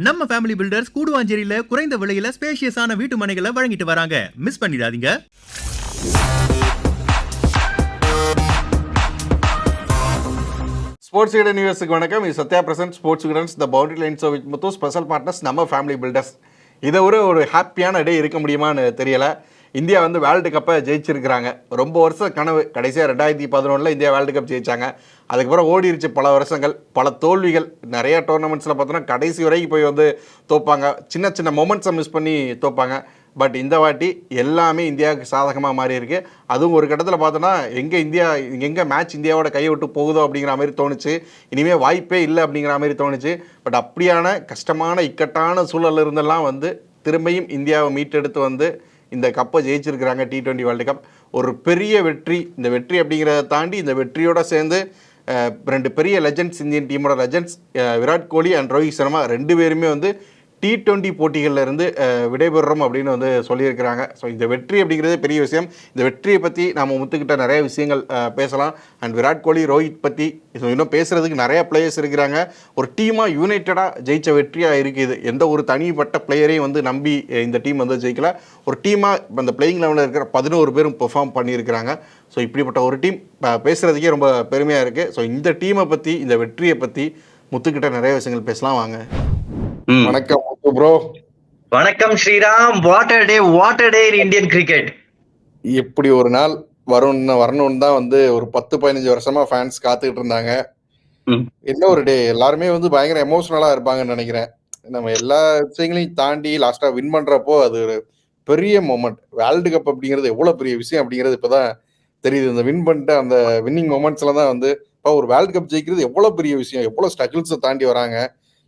நம்ம family filters கூடுவாஞ்சேரியில குறைந்த விலையில ஸ்பேஷியஸான வீட்டு மனைகளை வழங்கிட்டு வராங்க. மிஸ் பண்ணிடாதீங்க. ஸ்போர்ட்ஸ் விகடன் நியூஸுக்கு வணக்கம். இது Sathya present sports விகடன்ஸ் the boundary lines with Muthu special partners நம்ம ஃபேமிலி பில்டர்ஸ். இதை ஒரு ஹாப்பியான டே இருக்க முடியுமான்னு தெரியலை. இந்தியா வேர்ல்டு கப்பை ஜெயிச்சிருக்கிறாங்க. ரொம்ப வருஷம் கனவு. கடைசியாக 2011 இந்தியா வேர்ல்டு கப் ஜெயித்தாங்க. அதுக்கப்புறம் ஓடிருச்சு பல வருஷங்கள், பல தோல்விகள். நிறையா டோர்னமெண்ட்ஸில் பார்த்தோன்னா கடைசி வரைக்கும் போய் தோப்பாங்க. சின்ன சின்ன மொமெண்ட்ஸை மிஸ் பண்ணி தோப்பாங்க. பட் இந்த வாட்டி எல்லாமே இந்தியாவுக்கு சாதகமாக மாறி இருக்கு. அதுவும் ஒரு கட்டத்தில் பார்த்தோன்னா எங்கே மேட்ச் இந்தியாவோட கையை விட்டு போகுதோ அப்படிங்கிற மாதிரி தோணுச்சு. இனிமேல் வாய்ப்பே இல்லை அப்படிங்கிற மாதிரி தோணுச்சு. பட் அப்படியான கஷ்டமான இக்கட்டான சூழல் இருந்தெல்லாம் திரும்பியும் இந்தியாவை மீட்டெடுத்து இந்த கப்பை ஜெயிச்சிருக்கிறாங்க. T20 வேர்ல்டு கப் ஒரு பெரிய வெற்றி. இந்த வெற்றி அப்படிங்கிறத தாண்டி இந்த வெற்றியோடு சேர்ந்து ரெண்டு பெரிய லெஜெண்ட்ஸ், இந்தியன் டீமோட லெஜெண்ட்ஸ் விராட் கோலி அண்ட் ரோஹித் சர்மா ரெண்டு பேருமே T20 போட்டிகளில் இருந்து விடைபெறுறோம் அப்படின்னு சொல்லியிருக்கிறாங்க. ஸோ இந்த வெற்றி அப்படிங்கிறதே பெரிய விஷயம். இந்த வெற்றியை பற்றி நம்ம முத்துக்கிட்ட நிறைய விஷயங்கள் பேசலாம். அண்ட் விராட் கோலி, ரோஹித் பற்றி இன்னும் பேசுகிறதுக்கு நிறைய பிளேயர்ஸ் இருக்கிறாங்க. ஒரு டீமாக யூனைட்டடாக ஜெயித்த வெற்றியாக இருக்குது. எந்த ஒரு தனிப்பட்ட பிளேயரையும் நம்பி இந்த டீம் ஜெயிக்கல. ஒரு டீமாக அந்த பிளேயிங் லெவலில் இருக்கிற 11 பேரும் பெர்ஃபார்ம் பண்ணியிருக்கிறாங்க. ஸோ இப்படிப்பட்ட ஒரு டீம் பேசுகிறதுக்கே ரொம்ப பெருமையாக இருக்குது. ஸோ இந்த டீமை பற்றி, இந்த வெற்றியை பற்றி முத்துக்கிட்ட நிறைய விஷயங்கள் பேசலாம். வாங்க. வணக்கம் ப்ரோ. வணக்கம் Sriram. What a day in Indian cricket. இப்படி ஒரு நாள் வரணும்னு தான் ஒரு 10-15 வருஷமா ஃபேன்ஸ் காத்துக்கிட்டு இருந்தாங்க. என்ன ஒரு டே. எல்லாருமே பயங்கர எமோஷனலா இருப்பாங்கன்னு நினைக்கிறேன். நம்ம எல்லா விஷயங்களையும் தாண்டி லாஸ்டா வின் பண்றப்போ அது ஒரு பெரிய மொமெண்ட். வேர்ல்டு கப் அப்படிங்கிறது எவ்வளவு பெரிய விஷயம் அப்படிங்கிறது இப்பதான் தெரியுது. இந்த வின் பண்ணிட்டு அந்த வின்னிங் மொமெண்ட்ஸ்ல தான் இப்போ ஒரு வேர்ல்டு கப் ஜெயிக்கிறது எவ்வளவு பெரிய விஷயம். எவ்வளவு ஸ்ட்ரகிள்ஸை தாண்டி வராங்க,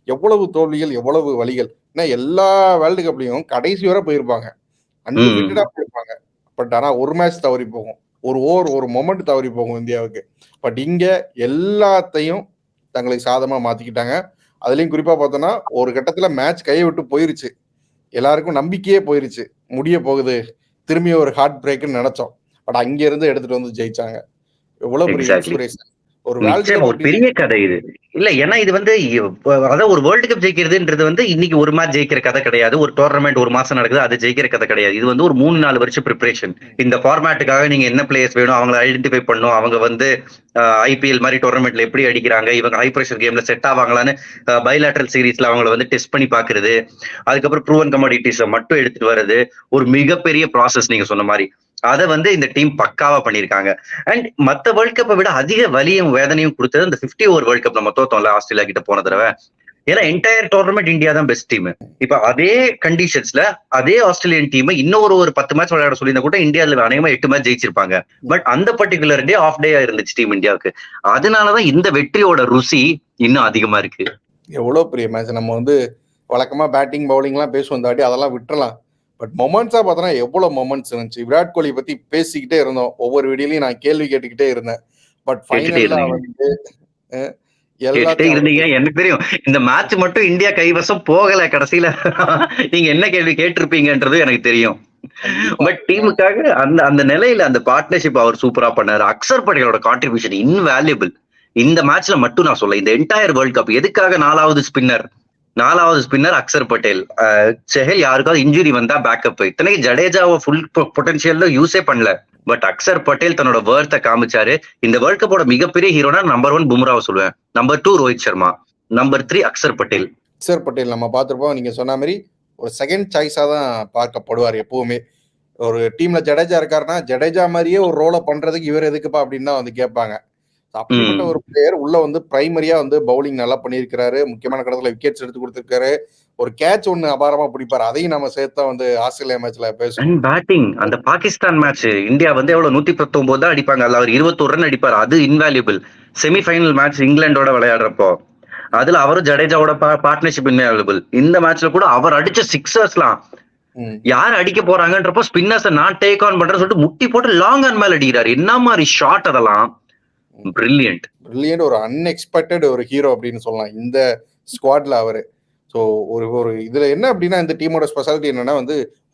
எவ்வளவு தோல்விகள், எவ்வளவு வழிகள். ஏன்னா எல்லா வேர்ல்டு கப்லயும் கடைசி வரை போயிருப்பாங்க, அன்லிமிட்டடா போயிருப்பாங்க. பட் ஆனா ஒரு மேட்ச் தவறி போகும், ஒரு ஓவர், ஒரு மொமெண்ட் தவறி போகும் இந்தியாவுக்கு. பட் இங்க எல்லாத்தையும் தங்களுக்கு சாதமா மாத்திக்கிட்டாங்க. அதுலயும் குறிப்பா பார்த்தோம்னா ஒரு கட்டத்துல மேட்ச் கையை விட்டு போயிருச்சு. எல்லாருக்கும் நம்பிக்கையே போயிருச்சு, முடிய போகுது, திரும்பி ஒரு ஹார்ட் பிரேக்னு நினைச்சோம். பட் அங்க இருந்து எடுத்துட்டு ஜெயிச்சாங்க. எவ்வளவு பெரிய இன்ஸ்பிரேஷன். ஒரு பெரிய கதை இது இல்ல. ஏன்னா இது அதாவது ஒரு வேர்ல்டு கப் ஜெயிக்கிறதுன்றது இன்னைக்கு ஒரு மேட்ச் ஜெயிக்கிற கதை கிடையாது. ஒரு டோர்னமெண்ட் ஒரு மாசம் நடக்குது, அது ஜெயிக்கிற கதை கிடையாது. இது ஒரு 3-4 வருஷம் ப்ரிப்பரேஷன். இந்த ஃபார்மேட்டுக்காக நீங்க என்ன பிளேயர்ஸ் வேணும் அவங்களை ஐடென்டிஃபை பண்ணும். அவங்க IPL மாதிரி டோர்னமெண்ட்ல எப்படி அடிக்கிறாங்க, இவங்க ஹை ப்ரெஷர் கேம்ல செட் ஆவாங்களான்னு பைலேட்டரல் சீரீஸ்ல அவங்களை டெஸ்ட் பண்ணி பாக்குறது. அதுக்கப்புறம் ப்ரூவன் கமோடிட்டிஸை மட்டும் எடுத்துட்டு வர்றது ஒரு மிகப்பெரிய ப்ராசஸ். நீங்க சொன்ன மாதிரி அதை இந்த டீம் பக்காவா பண்ணிருக்காங்க. அண்ட் மத்த வேர்ல்ட் கப்பை விட அதிக வலியும் வேதனையும் கொடுத்தது இந்த 50 ஓவர் வேர்ல்ட் கப் நம்ம தோத்தோம்ல ஆஸ்திரேலியா கிட்ட போன தடவை. ஏன்னா என்டையர் டோர்னமெண்ட் இந்தியா தான் பெஸ்ட் டீம். இப்ப அதே கண்டிஷன்ஸ்ல அதே ஆஸ்திரேலியன் டீம் இன்னும் ஒரு 10 மேட்ச் விளையாட சொல்லியிருந்தா கூட இந்தியாவில் அநேகமா 8 மேட்ச் ஜெயிச்சிருப்பாங்க. பட் அந்த பர்டிகுலர் டே ஆஃப் டேயா இருந்துச்சு டீம் இந்தியாவுக்கு. அதனாலதான் இந்த வெற்றியோட ருசி இன்னும் அதிகமா இருக்கு. எவ்வளவு பெரிய மேட்ச். நம்ம வழக்கமா பேட்டிங் பவுலிங் எல்லாம் பேசுவோம், தாட்டி அதெல்லாம் விட்டுறலாம். பட் மொமெண்ட்ஸா பார்த்தோன்னா எவ்வளவு மொமெண்ட்ஸ் இருந்துச்சு. விராட் கோலி பத்தி பேசிக்கிட்டே இருந்தோம், ஒவ்வொரு வீடியோலையும் நான் கேள்வி கேட்டுக்கிட்டே இருந்தேன். பட் ஃபைனல்ல இருந்தீங்க. எனக்கு தெரியும் இந்த மேட்ச் மட்டும் இந்தியா கைவசம் போகல. கடைசியில நீங்க என்ன கேள்வி கேட்டிருப்பீங்கன்றது எனக்கு தெரியும். பட் டீமுக்காக அந்த நிலையில அந்த பார்ட்னர்ஷிப் அவர் சூப்பரா பண்ணாரு. அக்சர் பட்டேலோட கான்ட்ரிபியூஷன் இன்வேல்யூபிள். இந்த மேட்ச்ல மட்டும் நான் சொல்ல, இந்த என்டையர் வேர்ல்ட் கப் எதுக்காக நாலாவது ஸ்பின்னர் அக்சர் பட்டேல். செஹல் யாருக்காவது இன்ஜுரி வந்தா பேக்கப். இத்தனைக்கு ஜடேஜாவை ஃபுல் பொட்டன்ஷியல்ல யூஸே பண்ணல. பட் அக்சர் பட்டேல் தன்னோட வேர்த்தை காமிச்சாரு. இந்த வேர்ல்ட் கப்போட மிகப்பெரிய ஹீரோனா நம்பர் 1 பும்ராவை சொல்லுவேன், நம்பர் 2 ரோஹித் சர்மா, நம்பர் 3 அக்சர் பட்டேல். நம்ம பார்த்திருப்போம், நீங்க சொன்ன மாதிரி ஒரு செகண்ட் சாய்ஸா தான் பார்க்கப்படுவார் எப்பவுமே. ஒரு டீம்ல ஜடேஜா இருக்காருன்னா ஜடேஜா மாதிரியே ஒரு ரோலை பண்றதுக்கு இவர் எதுக்குப்பா அப்படின்னு தான் கேட்பாங்க. அப்படிப்பட்ட ஒரு பிளேயர் உள்ள பிரைமரியா பவுலிங் நல்லா பண்ணியிருக்காரு. முக்கியமான கடத்துல விக்கெட்ஸ் எடுத்து கொடுத்திருக்காரு. ஒரு கேட்ச் ஒண்ணு அபாரமா பிடிப்பாரு. அதையும் நம்ம சேர்த்தா ஆஸ்திரேலியா மேட்ச்ல பேசுவோம். பேட்டிங் அந்த பாகிஸ்தான் மேட்ச் இந்தியா எவ்வளவு 119 தான் அடிப்பாங்க, அதுல அவர் 21 ரன் அடிப்பார். அது இன்வேல்யூபிள். செமிஃபைனல் மேட்ச் இங்கிலாண்டோட விளையாடுறப்போ அதுல அவரும் ஜடேஜாவோட பார்ட்னர்ஷிப் இன்வேல்யூபிள். இந்த மேட்ச்ல கூட அவர் அடிச்ச சிக்ஸர்ஸ்லாம் யார் அடிக்க போறாங்கன்றப்போ ஸ்பின்னர்ஸ் நான் டேக் ஆன் பண்றேன்னு சொல்லிட்டு முட்டி போட்டு லாங் ஆன் மேல அடிக்கிறாரு. என்ன மாதிரி ஷாட் அதெல்லாம். பிரில்லியன்ட். ஒரு அன்எக்ஸ்பெக்டட் ஒரு ஹீரோ அப்படின்னு சொல்லலாம் இந்த ஸ்குவாட்ல அவரு. ஸோ ஒரு இதுல என்ன அப்படின்னா இந்த டீமோட ஸ்பெஷாலிட்டி என்னன்னா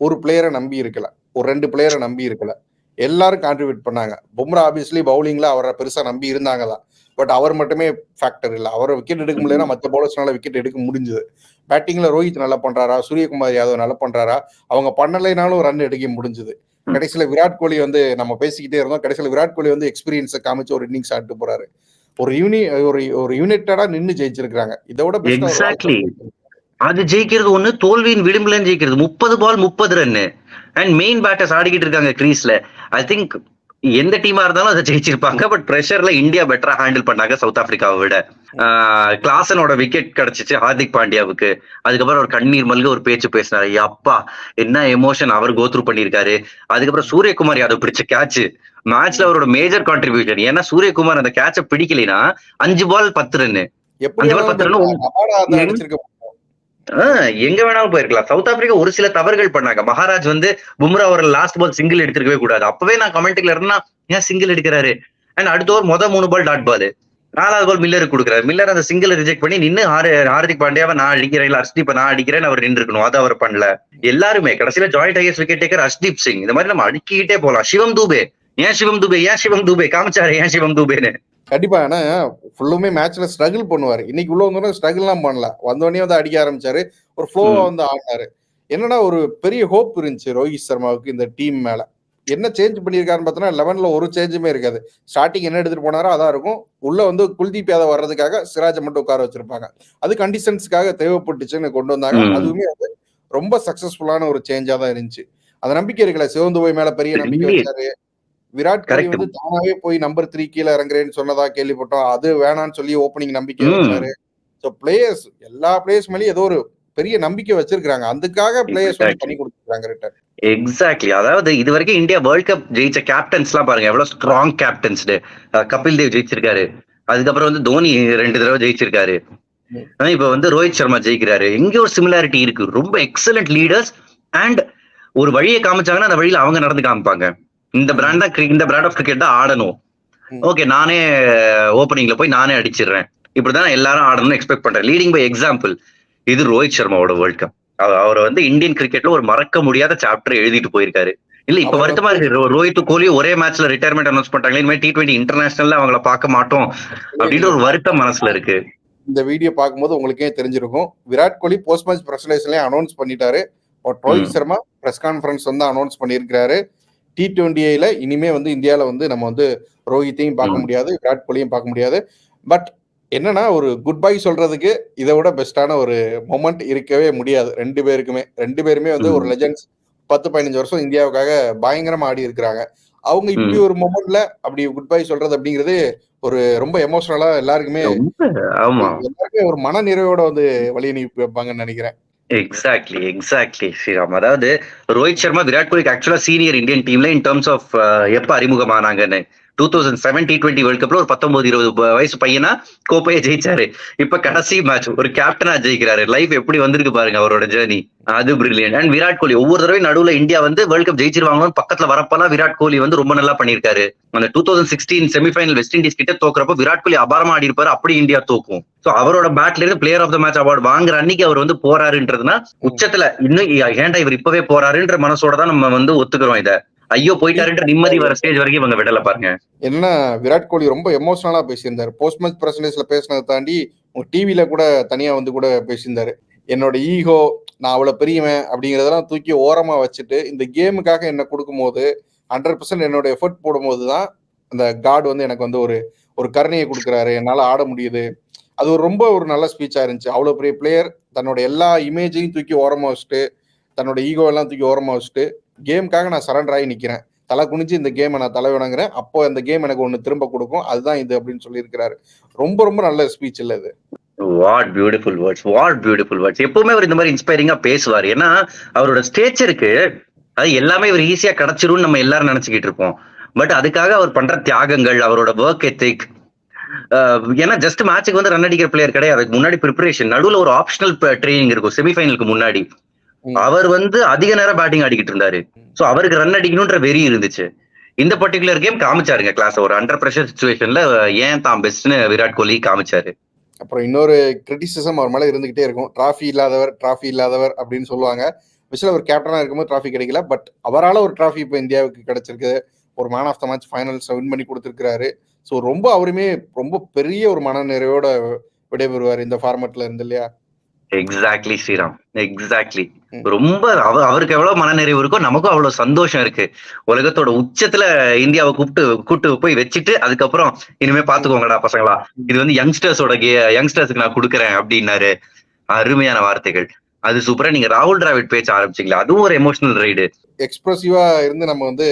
ஒரு பிளேயரை நம்பி இருக்கல, ஒரு 2 பிளேயரை நம்பி இருக்கல, எல்லாரும் கான்ட்ரிபியூட் பண்ணாங்க. பும்ரா ஆப்வியஸ்லி பவுலிங்ல அவரை பெருசா நம்பி இருந்தாங்க தான். பட் அவர் மட்டுமே ஃபேக்டர் இல்லை. அவரை விக்கெட் எடுக்க முடியலன்னா மற்ற பவுலர்ஸ்னால விக்கெட் எடுக்க முடிஞ்சது. பேட்டிங்ல ரோஹித் நல்லா பண்றாரா, சூரியகுமார் யாதவ் நல்லா பண்றாரா, அவங்க பண்ணலைனாலும் ரன் எடுக்க முடிஞ்சது. கடைசியில விராட் கோலி வந்து நம்ம பேசிக்கிட்டே இருந்தோம். கடைசியில விராட் கோலி வந்து எக்ஸ்பீரியன்ஸை காமிச்சு ஒரு இன்னிங்ஸ் ஆட்டு போறாரு. ஒரு யூனிட்டடா நின்னு ஜெயிச்சிருக்காங்க. இதோட எக்ஸாக்ட்லி. அது ஜெயிக்கிறது ஒண்ணு, தோல்வியின் விளிம்புல ஜெயிக்கிறது 30 பால் 30 ரன்னு. அண்ட் மெயின் பேட்டர்ஸ் ஆடிக்கிட்டு இருக்காங்க கிரீஸ்ல. ஐ திங்க் எந்த டீமா இருந்தாலும் அதை ஜெயிச்சிருப்பாங்க. பட் பிரஷர்ல இந்தியா பெட்டரா ஹேண்டில் பண்ணாங்க சவுத் ஆப்பிரிக்காவை விட. கிளாசனோட விக்கெட் கிடைச்சிச்சு ஹார்திக் பாண்டியாவுக்கு. அதுக்கப்புறம் ஒரு கண்ணீர் மல்க ஒரு பேச்சு பேசினாரு. அப்பா என்ன எமோஷன் அவர் கோத்ரூ பண்ணிருக்காரு. அதுக்கப்புறம் சூரியகுமார் யாதவ் பிடிச்ச கேட்ச் மேட்ச்ல அவரோட மேஜர் கான்ட்ரிபியூஷன். ஏன்னா சூரியகுமார் அந்த கேட்ச பிடிக்கலைன்னா 5 பால் 10 ரன்னு. 5 பால் 10 ரன்னு எங்க வேணாலும் போயிருக்கலாம். சவுத் ஆப்பிரிக்கா ஒரு சில தவறுகள் பண்ணாங்க. மகாராஜ் வந்து பும்ரா ஒரு லாஸ்ட் பால் சிங்கிள் எடுத்துருக்கவே கூடாது. அப்பவே நான் கமெண்ட்ல இருந்தா ஏன் சிங்கிள் எடுக்கிறாரு. அண்ட் அடுத்த ஓவர் 3 பால் டாட் பால், 4வது பால் மில்லருக்கு கொடுக்குறாரு. மில்லர் அந்த சிங்கிள் ரிஜெக்ட் பண்ணி நின்று ஹார்திக் பாண்டியாவை நான் அடிக்கிறேன், ஹர்ஷ்தீப் நான் அடிக்கிறேன் அவர் நின்று இருக்கணும். அது அவர் பண்ணல. எல்லாருமே கடைசியில joint tigers wicket taker Harshdeep Singh. இந்த மாதிரி நம்ம அடுக்கிட்டே போலாம். சிவம் தூபே ஏன் சிவம் தூபே காமிச்சாரு, ஏன் சிவம் தூபேன்னு. கண்டிப்பா. ஏன்னா ஃபுல்லுமே மேட்ச்ல ஸ்ட்ரகிள் பண்ணுவாரு. இன்னைக்கு உள்ள வந்தோடனே ஸ்ட்ரகிள் எல்லாம் பண்ணல. வந்தோடனே வந்து அடிக்க ஆரம்பிச்சாரு. ஒரு ஃப்ளோவா வந்து ஆடினாரு. என்னன்னா ஒரு பெரிய ஹோப் இருந்துச்சு ரோஹித் சர்மாவுக்கு இந்த டீம் மேல. என்ன சேஞ்ச் பண்ணியிருக்காருன்னு பார்த்தோன்னா 11ல ஒரு சேஞ்சுமே இருக்காது. ஸ்டார்டிங் என்ன எடுத்துட்டு போனாரோ அதான் இருக்கும். உள்ள வந்து குல்தீப் யாதவ் வர்றதுக்காக சிராஜை மட்டும் உட்கார வச்சிருப்பாங்க. அது கண்டிஷன்ஸ்க்காக தேவைப்பட்டுச்சுன்னு கொண்டு வந்தாங்க. அதுவுமே வந்து ரொம்ப சக்சஸ்ஃபுல்லான ஒரு சேஞ்சா தான் இருந்துச்சு. அந்த நம்பிக்கை இருக்குல்ல, சிவந்துபை மேல பெரிய நம்பிக்கை வச்சாரு. விராட் கோலி வந்து தானாவே போய் நம்பர் 3 கீழே இறங்குறேன்னு சொன்னதா கேள்விப்பட்டோம். அது வேணான்னு சொல்லி ஓப்பனிங் நம்பிக்கை வச்சாரு. ஸோ பிளேயர்ஸ் எல்லா பிளேயர்ஸ் மேலேயும் ஏதோ ஒரு பெரிய நம்பிக்கை வச்சிருக்காங்க. அதுக்காக பிளேயர்ஸ் வந்து பண்ணி கொடுத்துருக்காங்க ரிட்டர்ன். எக்ஸாக்ட்லி. அதாவது இது வரைக்கும் இந்தியா வேர்ல்ட் கப் ஜெயிச்ச கேப்டன்ஸ் எல்லாம் பாருங்க எவ்வளவு ஸ்ட்ராங் கேப்டன்ஸ்டு. கபில் தேவ் ஜெயிச்சிருக்காரு. அதுக்கப்புறம் வந்து தோனி 2 தடவை ஜெயிச்சிருக்காரு. இப்ப வந்து ரோஹித் சர்மா ஜெயிக்கிறாரு. எங்க ஒரு சிமிலாரிட்டி இருக்கு. ரொம்ப எக்ஸலண்ட் லீடர்ஸ். அண்ட் ஒரு வழியை காமிச்சாங்கன்னா அந்த வழியில அவங்க நடந்து காமிப்பாங்க. இந்த பிராண்ட் தான், இந்த பிராண்ட் ஆஃப் கிரிக்கெட் தான் ஆடணும். ஓகே, நானே ஓப்பனிங்ல போய் நானே அடிச்சிடுறேன். இப்படிதான் எல்லாரும் ஆடணும்னு எக்ஸ்பெக்ட் பண்றேன். Leading by example. இது ரோஹித் சர்மாவோட வேர்ல்ட் கப். அவர் வந்து இந்தியன் கிரிக்கெட்ல ஒரு மறக்க முடியாத சாப்டர் எழுதிட்டு போயிருக்காரு. இல்ல இப்ப வருத்தமா இருக்கு. ரோஹித் கோலி ஒரே மேட்ச்ல ரிட்டையர்மெண்ட் அனௌன்ஸ் பண்றாங்க. இனிமேல் T20 இன்டர்நேஷனல்ல அவங்கள பார்க்க மாட்டோம் அப்படின்ற ஒரு வருத்தம் மனசுல இருக்கு. இந்த வீடியோ பார்க்கும்போது உங்களுக்கே தெரிஞ்சிருக்கும். Virat Kohli post match பிரசன்டேஷன்லயே announce பண்ணிட்டாரு. ரோஹித் சர்மா பிரஸ் கான்ஃபரன்ஸ் வந்து அனௌன்ஸ் பண்ணியிருக்காரு. T20ல இனிமே வந்து இந்தியாவில வந்து நம்ம வந்து ரோஹித்தையும் பார்க்க முடியாது, விராட் கோலியும் பார்க்க முடியாது. பட் என்னன்னா ஒரு குட் பை சொல்றதுக்கு இதை விட பெஸ்டான ஒரு மொமெண்ட் இருக்கவே முடியாது. ரெண்டு பேருமே வந்து ஒரு லெஜெண்ட்ஸ். 10-15 வருஷம் இந்தியாவுக்காக பயங்கரமா ஆடி இருக்கிறாங்க. அவங்க இப்படி ஒரு மொமெண்ட்ல அப்படி குட் பை சொல்றது அப்படிங்கிறது ஒரு ரொம்ப எமோஷனலா எல்லாருக்குமே ஒரு மன நிறைவோட வந்து வழி அனுப்பி வைப்பாங்கன்னு நினைக்கிறேன். எக்ஸாக்ட்லி ஸ்ரீராம். அதாவது ரோஹித் சர்மா விராட் கோலிக்கு ஆக்சுவலா சீனியர் இந்தியன் டீம்ல இன் டர்ம்ஸ் ஆஃப் எப்ப அறிமுகமானாங்கன்னு 2007 T20 வேர்ல்ட் கப்ல ஒரு 19-20 வயசு பையனா கோப்பையை ஜெயிச்சாரு. இப்ப கடைசி மேட்ச் ஒரு கேப்டனா ஜெயிக்கிறாரு. லைஃப் எப்படி வந்திருக்கு பாருங்க அவரோட ஜேர்னி. அது பிரில்லியன்ட். அண்ட் விராட் கோலி ஒவ்வொரு தடவை நடுவுல இந்தியா வந்து வேர்ல்ட் கப் ஜெயிச்சிருவாங்கன்னு பக்கத்துல வரப்பெல்லாம் விராட் கோலி வந்து ரொம்ப நல்லா பண்ணிருக்காரு. அந்த 2016 செமிஃபைனல் வெஸ்ட் இண்டீஸ் கிட்ட தோக்குறப்ப விராட் கோலி அபாரமா ஆடி இருப்பாரு. அப்படி இந்தியா தோக்கும். சோ அவரோட பேட்ல இருந்து player of the match award வாங்குற அன்னைக்கு அவர் வந்து போறாருன்றதுன்னா உச்சத்துல இன்னும் ஏன்டா இவர் இப்பவே போறாருன்ற மனசோட தான் நம்ம வந்து ஒத்துக்கிறோம். இதை ஐயோ போயிட்டாருன்ற நிம்மதி வர ஸ்டேஜ் வரைக்கும் இவங்க விடல பாருங்க. என்ன விராட் கோலி ரொம்ப எமோஷனலா பேசியிருந்தாரு. போஸ்ட் மேட்ச் பிரசன்டேஷன்ல பேசினதை தாண்டி டிவில கூட தனியா வந்து கூட பேசியிருந்தாரு. என்னோட ஈகோ, நான் அவ்வளவு பெரியவன் அப்படிங்கறதெல்லாம் தூக்கி ஓரமா வச்சுட்டு இந்த கேமுக்காக என்ன கொடுக்கும் போது 100% என்னோட எஃபர்ட் போடும்போது தான் அந்த காட் வந்து எனக்கு வந்து ஒரு கருணையை கொடுக்குறாரு, என்னால ஆட முடியுது. அது ரொம்ப ஒரு நல்ல ஸ்பீச்சா இருந்துச்சு. அவ்வளவு பெரிய பிளேயர் தன்னோட எல்லா இமேஜையும் தூக்கி ஓரமா வச்சுட்டு, தன்னோட ஈகோ எல்லாம் தூக்கி ஓரமா வச்சுட்டு கேமுக்காக நான் சரண்டர் ஆகி நிக்கிறேன், தலை குனிஞ்சு இந்த கேமை நான் தலை வணங்குறேன், அப்போ அந்த கேம் எனக்கு ஒண்ணு திரும்ப கொடுக்கும், அதுதான் இது அப்படின்னு சொல்லி இருக்கிறாரு. ரொம்ப ரொம்ப நல்ல ஸ்பீச் இல்ல இது. What beautiful words. எப்பவுமே அவர் இந்த மாதிரி இன்ஸ்பைரிங்கா பேசுவார். ஏன்னா அவரோட ஸ்டேச்சருக்கு அது எல்லாமே இவர் ஈஸியா கிடைச்சிரும்னு நம்ம எல்லாரும் நினைச்சுக்கிட்டு இருப்போம். பட் அதுக்காக அவர் பண்ற தியாகங்கள், அவரோட ஒர்க் எத்திக். ஏன்னா ஜஸ்ட் மேட்சுக்கு வந்து ரன் அடிக்கிற பிளேயர் கிடையாது. அதுக்கு முன்னாடி ப்ரிப்பரேஷன், நடுவில் ஒரு ஆப்ஷனல் ட்ரைனிங் இருக்கும் செமிஃபைனலுக்கு முன்னாடி. அவர் வந்து அதிக நேரம் பேட்டிங் ஆடிக்கிட்டு இருந்தாரு. சோ அவருக்கு ரன் அடிக்கணும்ன்ற வெறி இருந்துச்சு. இந்த பர்டிகுலர் கேம் காமிச்சாருங்க கிளாஸ். ஒரு அண்டர் பிரஷர் சிச்சுவேஷன்ல ஏன் தான் பெஸ்ட்னு விராட் கோலி காமிச்சாரு. அப்புறம் இன்னொரு கிரிட்டிசிசம் அவர் மேல இருந்துகிட்டே இருக்கும். டிராஃபி இல்லாதவர் அப்படின்னு சொல்லுவாங்க. விஷயம் ஒரு கேப்டனா இருக்கும்போது டிராஃபி கிடைக்கல. பட் அவரால் ஒரு டிராஃபி இப்போ இந்தியாவுக்கு கிடைச்சிருக்கு. ஒரு man of the match finals win பண்ணி கொடுத்துருக்காரு. ஸோ ரொம்ப அவருமே ரொம்ப பெரிய ஒரு மன நிறைவோட விடைபெறுவார் இந்த ஃபார்மேட்ல இருந்து இல்லையா? Exactly Sriram, exactly. ரொம்ப அவருக்கு எவ்வளவு மனநிறைவு இருக்கோ நமக்கும் அவ்வளவு சந்தோஷம் இருக்கு. உலகத்தோட உச்சத்துல இந்தியாவை கூப்பிட்டு போய் வச்சுட்டு அதுக்கப்புறம் இனிமே பாத்துக்கோங்கடா பசங்களா, இது வந்து யங்ஸ்டர்ஸுக்கு நான் கொடுக்குறேன் அப்படின்னாரு. அருமையான வார்த்தைகள். அது சூப்பரா. நீங்க ராகுல் டிராவிட் பேச்ச ஆரம்பிச்சீங்களா, அதுவும் ஒரு எமோஷனல் ரைடு. எக்ஸ்பிரசிவா இருந்து நம்ம வந்து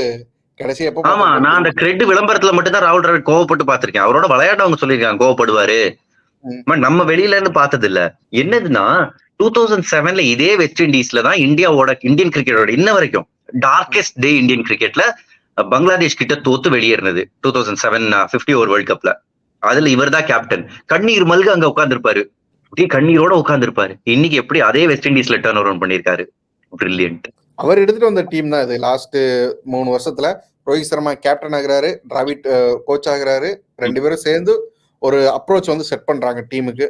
கடைசி எப்ப ஆமா, நான் அந்த கிரெட் விளம்பரத்துல மட்டும் தான் ராகுல் டிராவிட் கோவப்பட்டு பாத்திருக்கேன். அவரோட விளையாட்டவங்க சொல்லியிருக்காங்க கோவப்படுவாரு. நம்ம வெளியில இருந்து பார்த்தது இல்ல. என்னதுன்னா 2007 இதே வெஸ்ட் இண்டீஸ்ல தான் இந்தியன் கிரிக்கெட்டோட இன்ன வரைக்கும் டார்கெஸ்ட் டே இந்தியன் கிரிக்கெட்ல பங்களாதேஷ் கிட்ட தோத்து வெளியேறினது 2007 50 ஓவர் வேர்ல்ட் கப்ல. அதுல இவர் தான் கேப்டன். கண்ணீர் மல்க அங்க உட்கார்ந்துருப்பாரு, கண்ணீரோட உட்கார்ந்துருப்பாரு. இன்னைக்கு எப்படி அதே வெஸ்ட் இண்டீஸ்ல டர்ன் ஓவர் பண்ணிருக்காரு. பிரில்லியன்ட். அவர் எடுத்துட்டு வந்த டீம் தான் இது. லாஸ்ட் 3 வருஷத்துல ரோஹித் சர்மா கேப்டன் ஆகுறாரு, டிராவிட் கோச் ஆகுறாரு. 2 பேரும் சேர்ந்து ஒரு அப்ரோச் வந்து செட் பண்றாங்க டீமுக்கு.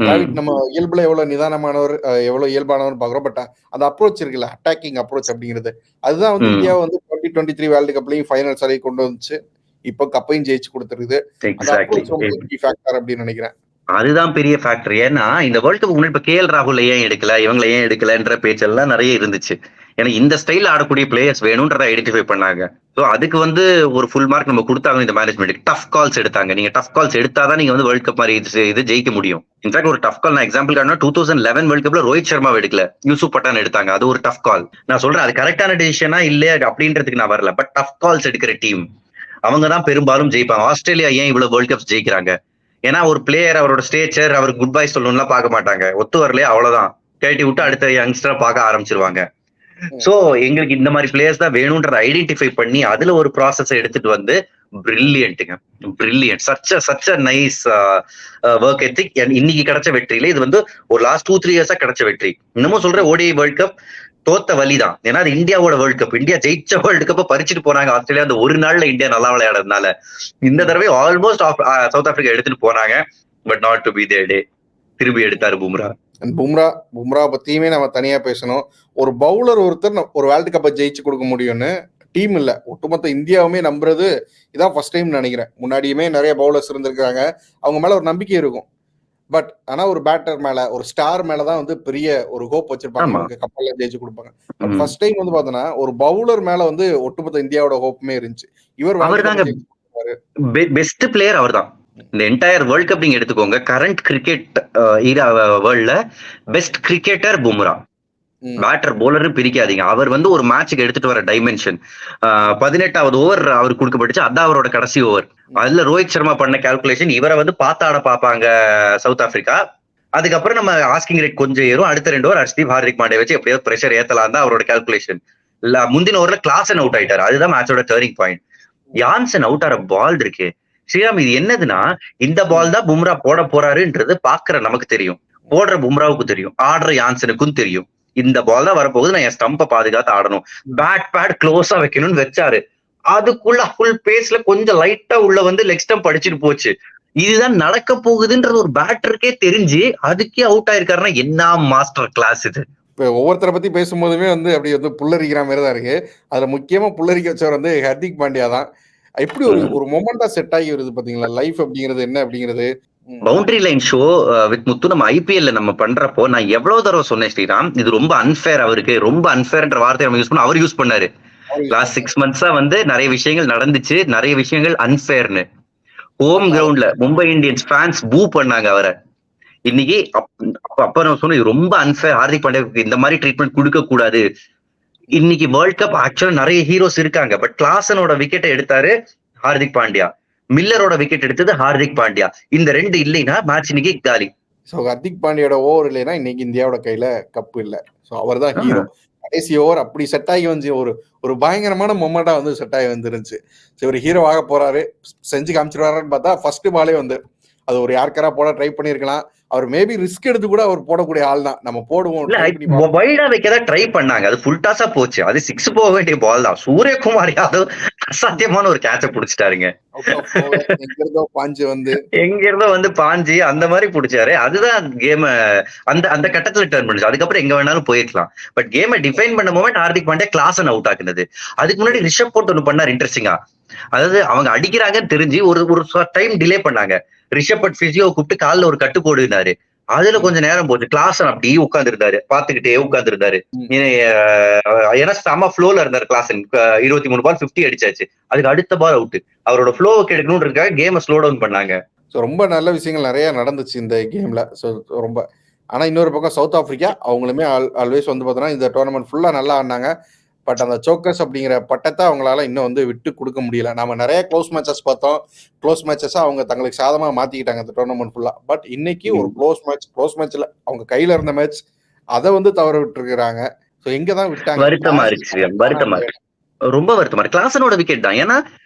டிராவிட் நம்ம இயல்புல எவ்வளவு நிதானமானவர், எவ்வளவு இயல்பானவர் பாக்குறோம். பட் அந்த அப்ரோச் இருக்குல்ல, அட்டாக்கிங் அப்ரோச் அப்படிங்கிறது, அதுதான் வந்து இந்தியா வந்து 2023 வேர்ல்டு கப்லயும் ஃபைனல்ஸ் வரை கொண்டு வந்துச்சு. இப்போ கப்பையும் ஜெயிச்சு கொடுத்துருக்குது. அந்த அப்ரோச் ரொம்ப கீ ஃபேக்டர் அப்படின்னு நினைக்கிறேன். அதுதான் பெரிய ஃபேக்டர். ஏன்னா இந்த வேர்ல்டு கப் முன்னாடி இப்ப KL ராகுல் ஏன் எடுக்கல, இவங்களை ஏன் எடுக்கலன்ற பேச்செல்லாம் நிறைய இருந்துச்சு. ஏன்னா இந்த ஸ்டைல் ஆடக்கூடிய பிளேயர்ஸ் வேணும்ன்றத ஐடென்டிஃபை பண்ணாங்க. ஸோ அதுக்கு வந்து ஒரு ஃபுல் மார்க் நம்ம கொடுத்தாங்க. இந்த மேனேஜ்மெண்ட் டஃப் கால்ஸ் எடுத்தாங்க. நீங்க டஃப் கால்ஸ் எடுத்தாதான் நீங்க வந்து வேர்ல்ட் கப் மாதிரி இது ஜெயிக்க முடியும். இன்ஃபேக்ட் ஒரு டஃப் கால் நான் எக்ஸாம்பிள் காரணம் 2011 வேர்ல்ட் கப்ல ரோஹித் சர்மா எடுக்கல, யூசுப் பட்டான் எடுத்தாங்க. அது ஒரு டஃப் கால். நான் சொல்றேன் அது கரெக்டான டிசிஷனா இல்லையா அப்படின்றதுக்கு நான் வரல. பட் டஃப் கால்ஸ் எடுக்கிற டீம் அவங்க தான் பெரும்பாலும் ஜெயிப்பாங்க. ஆஸ்திரேலியா ஏன் இவ்வளவு வேர்ல்ட் கப்ஸ் ஜெயிக்கிறாங்க? ஏன்னா ஒரு பிளேயர் அவரோட ஸ்டேச்சர் அவருக்கு குட் பை சொல்லணும்லாம் பார்க்க மாட்டாங்க. ஒத்து வரலையே அவ்வளவுதான், கேட்டி விட்டு அடுத்த யங்ஸ்டரை பார்க்க ஆரம்பிச்சிருவாங்க. சோ எங்களுக்கு இந்த மாதிரி பிளேயர்ஸ் தான் வேணும்ன்றத ஐடென்டிஃபை பண்ணி அதுல ஒரு ப்ராசஸ் எடுத்துட்டு வந்து பிரில்லியன்ட்டுங்க, brilliant. Such a nice work ethic. இன்னைக்கு கிடைச்ச வெற்றியில இது வந்து ஒரு லாஸ்ட் 2-3 இயர்ஸா கிடைச்ச வெற்றி. இன்னமும் சொல்ற ODI வேர்ல்ட் கப் தோத்த வழிதான். ஏன்னா அது இந்தியாவோட வேர்ல்ட் கப். இந்தியா ஜெயிச்ச வேர்ல்டு கப்பை பறிச்சுட்டு போனாங்க ஆஸ்திரேலியா. அந்த ஒரு நாள்ல இந்தியா நல்லா விளையாடுறதுனால. இந்த தடவை ஆல்மோஸ்ட் சவுத் ஆப்பிரிக்கா எடுத்துட்டு போனாங்க. But not to be their day. திரும்பி எடுத்தாரு பும்ரா. பும்ரா பத்தியுமே நம்ம தனியா பேசணும். ஒரு பவுலர் ஒருத்தர் ஒரு வேர்ல்டு கப்பை ஜெயிச்சு கொடுக்க முடியும்னு டீம் இல்ல, ஒட்டுமொத்த இந்தியாவுமே நம்புறது இதான் ஃபர்ஸ்ட் டைம் நினைக்கிறேன். முன்னாடியுமே நிறைய பவுலர்ஸ் இருந்திருக்காங்க, அவங்க மேல ஒரு நம்பிக்கை இருக்கும். பட் ஆனா ஒரு பேட்டர் மேல, ஒரு ஸ்டார் மேலதான் வந்து பெரிய ஒரு ஹோப் வச்சிருப்பாங்க, கப்பல்ல ஜெயிச்சு கொடுப்பாங்க. பட் ஃபர்ஸ்ட் டைம் வந்து பாத்தோம்னா ஒரு பவுலர் மேல வந்து ஒட்டுமொத்த இந்தியாவோட ஹோப்புமே இருந்துச்சு. பெஸ்ட் பிளேயர் அவர் தான். இந்த என்டையர் வேர்ல்ட் கப் நீங்க எடுத்துக்கோங்க, கரண்ட் கிரிக்கெட் வேர்ல்ட்ல best cricketer Bumrah. Batter bowler பிரிக்காதீங்க. அவர் வந்து ஒரு மேட்சுக்கு எடுத்துட்டு வர டைமென்ஷன். 18வது ஓவர் அவர் கொடுக்கப்பட்டுச்சு, அதான் அவரோட கடைசி ஓவர். அதுல ரோஹித் சர்மா பண்ண கால்குலேஷன், இவரை வந்து பார்த்தாட பார்ப்பாங்க சவுத் ஆப்பிரிக்கா. அதுக்கப்புறம் நம்ம ஆஸ்கிங் ரேட் கொஞ்சம் ஏறும், அடுத்த 2 ஓவர் ஹர்ஷ்தீப் ஹார்திக் பாண்டியா வச்சு எப்படியாவது பிரஷர் ஏத்தலாம் தான் அவரோட கால்குலேஷன். இல்ல முந்தின ஓவர்ல கிளாசன் அவுட் ஆயிட்டாரு, அதுதான் மேட்சோட டர்னிங் பாயிண்ட். யான்சன் அவுட் ஆற பால் இருக்கு ஸ்ரீராம், இது என்னதுன்னா இந்த பால் தான் பும்ரா போட போறாருன்றது பாக்குற நமக்கு தெரியும், போடுற பும்ராவுக்கு தெரியும், ஆடுற யான்சனுக்கும் தெரியும். இந்த பால் தான் வரப்போகுது, நான் என் ஸ்டம்பை பாதுகாத்து ஆடணும், பேட் க்ளோஸா வைக்கணும்னு வச்சாரு. அதுக்குள்ள ஃபுல் பேஸ்ல கொஞ்சம் லைட்டா உள்ள வந்து லெக் ஸ்டம்ப் அடிச்சுட்டு போச்சு. இதுதான் நடக்க போகுதுன்றது ஒரு பேட்டருக்கே தெரிஞ்சு அதுக்கே அவுட் ஆயிருக்காருன்னா என்ன மாஸ்டர் கிளாஸ் இது. இப்போ ஒவ்வொருத்தரை பத்தி பேசும்போதுமே வந்து அப்படி வந்து புல்லரிக்கிற மாதிரி தான் இருக்கு. அதுல முக்கியமா புல்லரிக்க வச்சவர் வந்து ஹர்திக் பாண்டியா தான். எப்படி ஒரு மொமெண்டா செட் ஆகி வருது பாத்தீங்களா, லைஃப் அப்படிங்கிறது என்ன அப்படிங்கிறது. பவுண்டரி லைன் ஷோ வித் முத்து நம்ம IPL நம்ம பண்றப்போ நான் எவ்வளவு தடவை சொன்னேன் ஸ்ரீராம், இது ரொம்ப அன்ஃபேர், அவருக்கு ரொம்ப அன்ஃபேர்ன்ற வார்த்தையை நம்ம யூஸ் பண்ண அவர் யூஸ் பண்ணாரு. லாஸ்ட் 6 months வந்து நிறைய விஷயங்கள் நடந்துச்சு, நிறைய விஷயங்கள் அன்ஃபேர்னு. ஹோம் கிரவுண்ட்ல மும்பை இந்தியன்ஸ் ஃபேன்ஸ் பூ பண்ணாங்க அவரை. இன்னைக்கு அப்ப நான் சொன்னேன் இது ரொம்ப அன்ஃபேர், ஹார்திக் பாண்டியாவுக்கு இந்த மாதிரி ட்ரீட்மெண்ட் கொடுக்க கூடாது. இன்னைக்கு வேர்ல்ட் கப் ஆக்சுவலா நிறைய ஹீரோஸ் இருக்காங்க, பட் கிளாசனோட விக்கெட்டை எடுத்தாரு ஹார்திக் பாண்டியா, மில்லரோட விக்கெட் எடுத்தது ஹார்திக் பாண்டியா. இந்த 2 இல்லைன்னா மேட்ச் இன்னைக்கு காலி. ஸோ ஹர்திக் பாண்டியோட ஓவர் இல்லைன்னா இன்னைக்கு இந்தியாவோட கையில கப்பு இல்லை. ஸோ அவர் தான் ஹீரோ. கடைசி ஓவர் அப்படி செட் ஆகி வந்து ஒரு பயங்கரமான மொமெண்டா வந்து செட் ஆகி வந்துருந்துச்சு. ஸோ ஒரு ஹீரோ ஆக போறாரு, செஞ்சு காமிச்சிருவாருன்னு பார்த்தா ஃபர்ஸ்ட் பாலே வந்து அது ஒரு யாருக்காரா போட ட்ரை பண்ணியிருக்கலாம், அவர் மேபி ரிஸ்க் எடுத்து கூட அவர் போடக்கூடிய ஆள் தான். நம்ம போடுவோம், இல்ல ட்ரை பண்ணி பார்ப்போம். வைடா வைக்கதான் ட்ரை பண்ணாங்க, அது ஃபுல் டாஸா போச்சு. அது 6 போக வேண்டிய பால் தான். சூரியகுமார் யாதவ் அசாத்தியமான ஒரு கேட்ச புடிச்சிட்டாருங்க. அவுட் ஆஃப் ஓவர் எங்க இருந்தோ பாஞ்சு வந்து எங்க இருந்தோ வந்து பாஞ்சி அந்த மாதிரி புடிச்சாரு. அதுதான் கேம அந்த அந்த கட்டத்துல டர்ன் பண்ணுச்சு. அதுக்கப்புறம் எங்க வேணாலும் போயிருக்கலாம். பட் கேமை டிஃபைன் பண்ண moment Hardik Pandya class out ஆக்குனது. அதுக்கு முன்னாடி ரிஷப் போட்டு ஒண்ணு பண்ணார் இன்ட்ரெஸ்டிங்கா. அதாவது அவங்க அடிக்கிறாங்கன்னு தெரிஞ்சு ஒரு ஒரு டைம் டிலே பண்ணாங்க. ரிஷப் பட் பிசியோ கூப்பிட்டு காலில் ஒரு கட்டு போடுனாரு. அதுல கொஞ்சம் நேரம் போச்சு. கிளாஸ் அப்படியே உட்கார்ந்து இருந்தாரு, பாத்துக்கிட்டே உட்கார்ந்து இருந்தாரு. ஏன்னா செம ஃப்ளோல இருந்தாரு கிளாஸ். 23 பால் 50 அடிச்சாச்சு. அதுக்கு அடுத்த பால் அவுட். அவரோட ஃப்ளோவை கெடுக்கணும்னு இருக்காங்க, கேமை ஸ்லோ டவுன் பண்ணாங்க. ஸோ ரொம்ப நல்ல விஷயங்கள் நிறைய நடந்துச்சு இந்த கேம்ல. ஸோ ரொம்ப ஆனா இன்னொரு பக்கம் சவுத் ஆப்பிரிக்கா அவங்களுமே ஆல்வேஸ் வந்து பார்த்தோன்னா இந்த டோர்னமெண்ட் ஃபுல்லா நல்லா ஆடினாங்க. பட் அந்த சோக்கர்ஸ் அப்படிங்கிற பட்டத்தை அவங்களால இன்னும் வந்து விட்டு கொடுக்க முடியல. நம்ம நிறைய க்ளோஸ் மேட்சஸ் பார்த்தோம். க்ளோஸ் மேட்சஸ் அவங்க தங்களுக்கு சாதமாக மாத்திக்கிட்டாங்க இந்த டோர்னமெண்ட் ஃபுல்லா. பட் இன்னைக்கு ஒரு க்ளோஸ் மேட்ச்ல அவங்க கையில இருந்த மேட்ச் அதை வந்து தவற விட்டு இருக்கிறாங்க. ஸோ எங்க தான் விட்டாங்க? வருத்தமா இருக்கு, வருத்தமா இருக்கு, ரொம்ப வருத்தமா இருக்கு. கிளாஸனோட விக்கெட் தான். ஏன்னா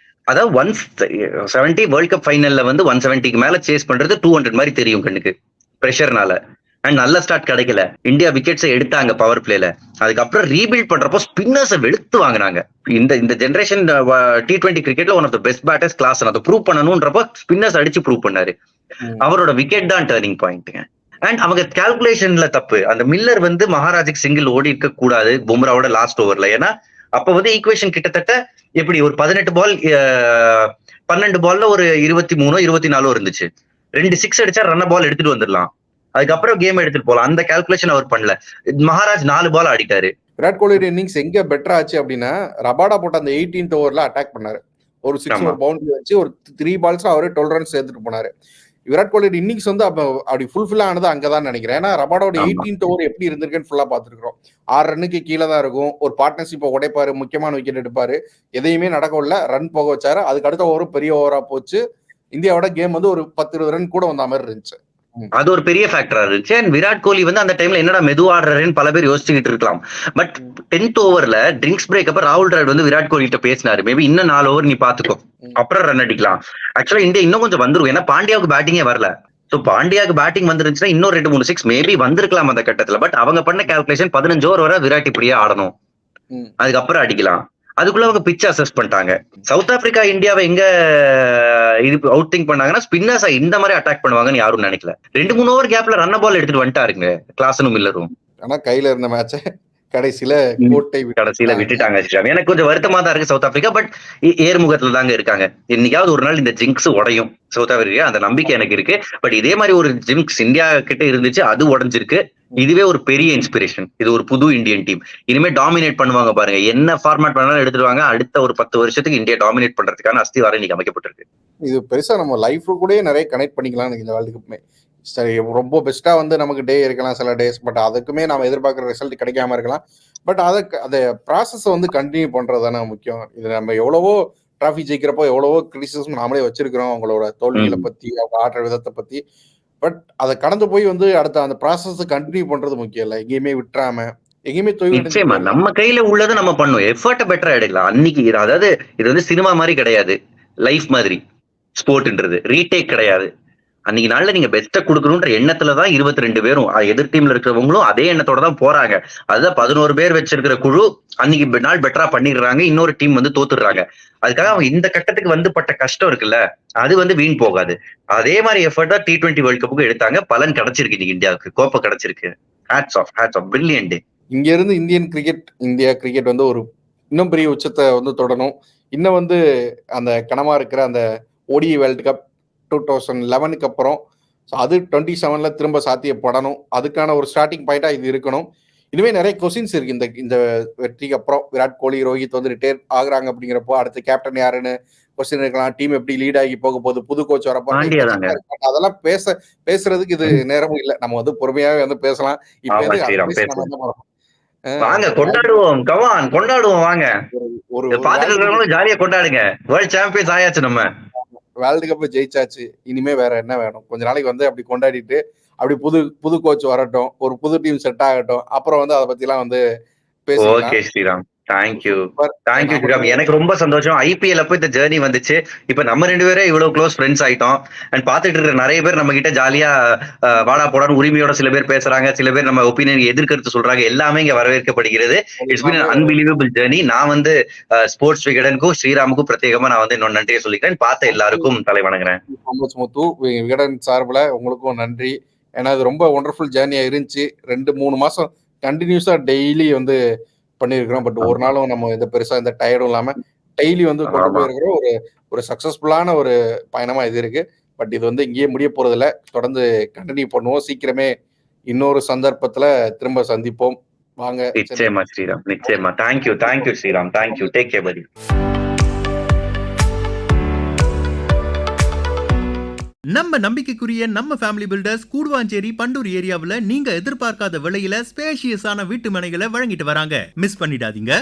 அதாவது 170 வேர்ல்ட் கப் ஃபைனல்ல வந்து 170க்கு மேல சேஸ் பண்றது 200 மாதிரி தெரியும் கண்ணுக்கு பிரஷர்னால. அண்ட் நல்ல ஸ்டார்ட் கிடைக்கல. இந்தியா விக்கெட்ஸை எடுத்தாங்க பவர் பிளேல. அதுக்கப்புறம் ரீபில்ட் பண்றப்போ ஸ்பின்னர்ஸை வெளுத்து வாங்கினாங்க. இந்த ஜெனரேஷன் T20 கிரிக்கெட்ல one of the best batters class. அதை ப்ரூவ் பண்ணணும்ன்றப்போ ஸ்பின்னர்ஸ் அடிச்சு ப்ரூவ் பண்ணாரு. அவரோட விக்கெட் தான் டர்னிங் பாயிண்ட்டுங்க. அண்ட் அவங்க கால்குலேஷன்ல தப்பு. அந்த மில்லர் வந்து மகாராஜுக்கு சிங்கிள் ஓடி இருக்க கூடாது பும்ராவோட லாஸ்ட் ஓவர்ல. ஏன்னா அப்ப வந்து ஈக்குவேஷன் கிட்டத்தட்ட எப்படி ஒரு 18 பால் 12 பால்ல ஒரு 23 24 இருந்துச்சு. 2 6 அடிச்சா ரன்ன பால் எடுத்துட்டு வந்துடலாம். அதுக்கப்புறம் கேம் எடுத்துட்டு போலாம். அந்த கால்குலேஷன் அவர் பண்ணல. மகாராஜ் 4 பால் ஆடிட்டாரு. விராட் கோலி இன்னிங்ஸ் எங்க பெட்டர் ஆச்சு அப்படின்னா ரபாடா போட்ட அந்த 18th ஓவர்ல அட்டாக் பண்ணாரு. ஒரு 6 ஒரு பவுண்டரி வச்சு ஒரு 3 பால்ஸ் அவரே 12 ரன்ஸ் எடுத்துட்டு போனாரு. விராட் கோலி இன்னிங்ஸ் வந்து அப்படி ஃபுல்ஃபில் ஆனது அங்கதான் நினைக்கிறேன். ஏன்னா ரபாடோட 18th ஓவர் எப்படி இருந்திருக்குன்னு ஃபுல்லா பாத்துருக்கோம். 6 ரன்னுக்கு கீழே தான் இருக்கும். ஒரு பார்ட்னர்ஷிப்பை உடைப்பாரு, முக்கியமான விக்கெட் எடுப்பாரு. எதையுமே நடக்கவில்லை, ரன் போக வச்சாரு. அதுக்கு அடுத்த ஓவர் பெரிய ஓவரா போச்சு. இந்தியாவோட கேம் வந்து ஒரு 10-20 ரன் கூட வந்த மாதிரி இருந்துச்சு. அது ஒரு பெரிய ஃபேக்டரா இருந்துச்சு. அண்ட் விராட் கோலி வந்து அந்த டைம்ல என்னடா மெதுவா ஆடுறாருன்னு பல பேர் யோசிச்சுக்கிட்டு இருக்கலாம். பட் 10th ஓவர்ல ட்ரிங்க்ஸ் பிரேக் அப்ப ராகுல் டிராவிட் வந்து விராட் கோலி கிட்ட பேசினாரு. மேபி இன்னும் 4 ஓவர் நீ பாத்துக்கோ, அப்புறம் ரன் அடிக்கலாம். ஆக்சுவலா இந்தியா இன்னும் கொஞ்சம் வந்துரும். ஏன்னா பாண்டியாவுக்கு பேட்டிங்கே வரல. சோ பாண்டியாவுக்கு பேட்டிங் வந்துருந்துச்சுன்னா இன்னும் 2-3 6 மேபி வந்திருக்கலாம் அந்த கட்டத்துல. பட் அவங்க பண்ண கால்குலேஷன் 15 ஓவர் வரை விராட் இப்படியே ஆடணும், அதுக்கப்புறம் அடிக்கலாம். அதுக்குள்ள அவங்க பிச் அசஸ் பண்ணிட்டாங்க. சவுத் ஆப்பிரிக்கா இந்தியாவை எங்க இது அவுட் திங்க் பண்ணாங்கன்னா ஸ்பின்னர்ஸா இந்த மாதிரி அட்டாக் பண்ணுவாங்கன்னு யாரும் நினைக்கல. 2-3 ஓவர் கேப்ல ரன்ன பால் எடுத்துட்டு வந்துட்டாருங்க கிளாஸனும் மில்லரும். ஆனா கையில இருந்த மேட்ச கடைசியில விட்டுட்டாங்க. எனக்கு கொஞ்சம் வருத்தமா தான் இருக்கு சவுத் ஆப்பிரிக்கா. பட் ஏர்முகத்துல தாங்க இருக்காங்க. என்னைக்காவது ஒரு நாள் இந்த ஜிங்க்ஸ் உடையும் சவுத் ஆப்பிரிக்கா, அந்த நம்பிக்கை எனக்கு இருக்கு. பட் இதே மாதிரி ஒரு ஜிங்க்ஸ் இந்தியா கிட்ட இருந்துச்சு, அது உடைஞ்சிருக்கு. இதுவே ஒரு பெரிய இன்ஸ்பிரேஷன். இது ஒரு புது இந்தியன் டீம். இனிமே டாமினேட் பண்ணுவாங்க பாருங்க. என்ன ஃபார்மேட் பண்ணாலும் எடுத்துருவாங்க. அடுத்த ஒரு 10 வருஷத்துக்கு இந்தியா டாமினேட் பண்றதுக்கான அஸ்திவாரம் இன்னைக்கு அமைக்கப்பட்டிருக்கு. இது பெருசா நம்ம லைஃப் கூட நிறைய கனெக்ட் பண்ணிக்கலாம் இந்த வேர்ல்டு கப்புமே. சரி, ரொம்ப பெஸ்டா வந்து நமக்கு டே இருக்கலாம் சில டேஸ். பட் அதுக்குமே நம்ம எதிர்பார்க்குற ரிசல்ட் கிடைக்காம இருக்கலாம். பட் அதை ப்ராசஸ் வந்து கண்டினியூ பண்றது தானே முக்கியம். இது நம்ம எவ்வளவோ டிராஃபி ஜெயிக்கிறப்போ எவ்வளவோ கிரிட்டிசிசம் நாமளே வச்சிருக்கிறோம் அவங்களோட தோல்விகளை பத்தி, அவங்க ஆடுற விதத்தை பத்தி. பட் அதை கடந்து போய் வந்து அடுத்த அந்த ப்ராசஸ் கண்டினியூ பண்றது முக்கியம் இல்லை. எங்கேயுமே விட்டுறாம எங்கேயுமே நிச்சயமா நம்ம கையில உள்ளதை நம்ம பண்ணுவோம். எஃபர்ட்டை பெட்டரா எடுக்கலாம். அன்னைக்கு அதாவது இது வந்து சினிமா மாதிரி கிடையாது, லைஃப் மாதிரி. ஸ்போர்ட்ன்றது ரீடேக் கிடையாது. அன்னைக்கு நாள்ல நீங்க பெஸ்ட்டை கொடுக்கணும்ன்ற எண்ணத்துலதான் 22 பேரும் எதிர் டீம்ல இருக்கிறவங்களும் அதே எண்ணத்தோட தான் போறாங்க. அதுதான் 11 பேர் வச்சிருக்கிற குழு அன்னைக்கு நாள் பெட்டரா பண்ணிடுறாங்க. இன்னொரு டீம் வந்து தோத்துடுறாங்க. அதுக்காக அவங்க இந்த கட்டத்துக்கு வந்து பட்ட கஷ்டம் இருக்குல்ல, அது வந்து வீண் போகாது. அதே மாதிரி எஃபர்ட்டா T20 வேர்ல்ட் கப்புக்கு எடுத்தாங்க. பலன் கிடைச்சிருக்கு. இன்னைக்கு இந்தியாவுக்கு கோப்பை கிடைச்சிருக்கு. Hats off brilliant. இங்க இருந்து இந்தியா கிரிக்கெட் வந்து ஒரு இன்னும் பெரிய உச்சத்தை வந்து தொடரும். இன்னும் வந்து அந்த கனவா இருக்கிற அந்த ODI வேர்ல்டு கப் 2011க்கு அப்புறம் அது 27ல திரும்ப சாத்தியப்படணும். அதுக்கான ஒரு ஸ்டார்டிங் பாயிண்டா இது இருக்கணும். இனிமே நிறைய கொஸ்டின்ஸ் இருக்கு இந்த வெற்றிக்கு அப்புறம். விராட் கோலி, ரோஹித் வந்து ரிட்டையர் ஆகுறாங்க அப்படிங்கிறப்போ அடுத்த கேப்டன் யாருன்னு கொஸ்டின் இருக்கலாம். டீம் எப்படி லீட் ஆகி போக போகுது, புது கோச் வரப்போ, அதெல்லாம் பேசுறதுக்கு இது நேரமும் இல்லை. நம்ம வந்து பொறுமையாவே வந்து பேசலாம். இப்ப வாங்க கொண்டாடுவோம், கவான் கொண்டாடுவோம். வாங்க ஒரு பாத்துட்டு ஜாலியா கொண்டாடுங்க. வேர்ல்ட் சாம்பியன்ஸ் ஆயாச்சு, நம்ம வேர்ல்டு கப் ஜெயிச்சாச்சு. இனிமே வேற என்ன வேணும்? கொஞ்ச நாளைக்கு வந்து அப்படி கொண்டாடிட்டு அப்படி புது கோச் வரட்டும், ஒரு புது டீம் செட் ஆகட்டும், அப்புறம் வந்து அதை பத்தி எல்லாம் வந்து பேசலாம். Okay Sriram. Thank you Super. Thank you நாம ஸ்ரீராம். எனக்கு ரொம்ப சந்தோஷம். ஐபிஎல் அப்போ இந்த ஜேர்னி வந்துச்சு. இப்ப நம்ம 2 பேரும் இவ்வளவு க்ளோஸ் ஃப்ரெண்ட்ஸ் ஆயிட்டோம். அண்ட் பாத்துட்டு இருக்கிற நிறைய பேர் நம்ம கிட்ட ஜாலியா வாடா போடான்னு உரிமையோட சில பேர் பேசுறாங்க, சில பேர் நம்ம ஒப்பீனியன் எதிர்கருத்து சொல்றாங்க. எல்லாமே இங்க வரவேற்கப்படுகிறது. It's been unbelievable journey. நான் வந்து ஸ்போர்ட்ஸ் விகடனுக்கும் ஸ்ரீராமுக்கும் பிரத்யேகமா நான் வந்து இன்னொரு நன்றியை சொல்லிக்கிறேன். பார்த்த எல்லாருக்கும் தலை வணங்குறேன். முத்து விகடன் சார்பில் உங்களுக்கும் நன்றி. ஏன்னா அது ரொம்ப ஒண்டர்ஃபுல் ஜேர்னியா இருந்துச்சு. 2-3 மாசம் கண்டினியூஸா டெய்லி வந்து பண்ணியிருக்கிறோம். பட் ஒரு நாளும் நம்ம இதை பெருசா இந்த டயர்டும் இல்லாம டெய்லி வந்து கொண்டு போயிருக்கிற ஒரு சக்சஸ்ஃபுல்லான ஒரு பயணமா இது இருக்கு. பட் இது வந்து இங்கேயே முடிய போறதில்ல. தொடர்ந்து கண்டினியூ பண்ணுவோம். சீக்கிரமே இன்னொரு சந்தர்ப்பத்துல திரும்ப சந்திப்போம். வாங்க. நிச்சயமா ஸ்ரீராம், நிச்சயமா. Thank you Sriram. Thank you. Take care படி. நம்ம நம்பிக்கைக்குரிய நம்ம ஃபேமிலி பில்டர்ஸ் கூடுவாஞ்சேரி பண்டூர் ஏரியாவுல நீங்க எதிர்பார்க்காத விலையில ஸ்பேஷியஸான வீட்டு மனைகளை வழங்கிட்டு வராங்க. மிஸ் பண்ணிடாதீங்க.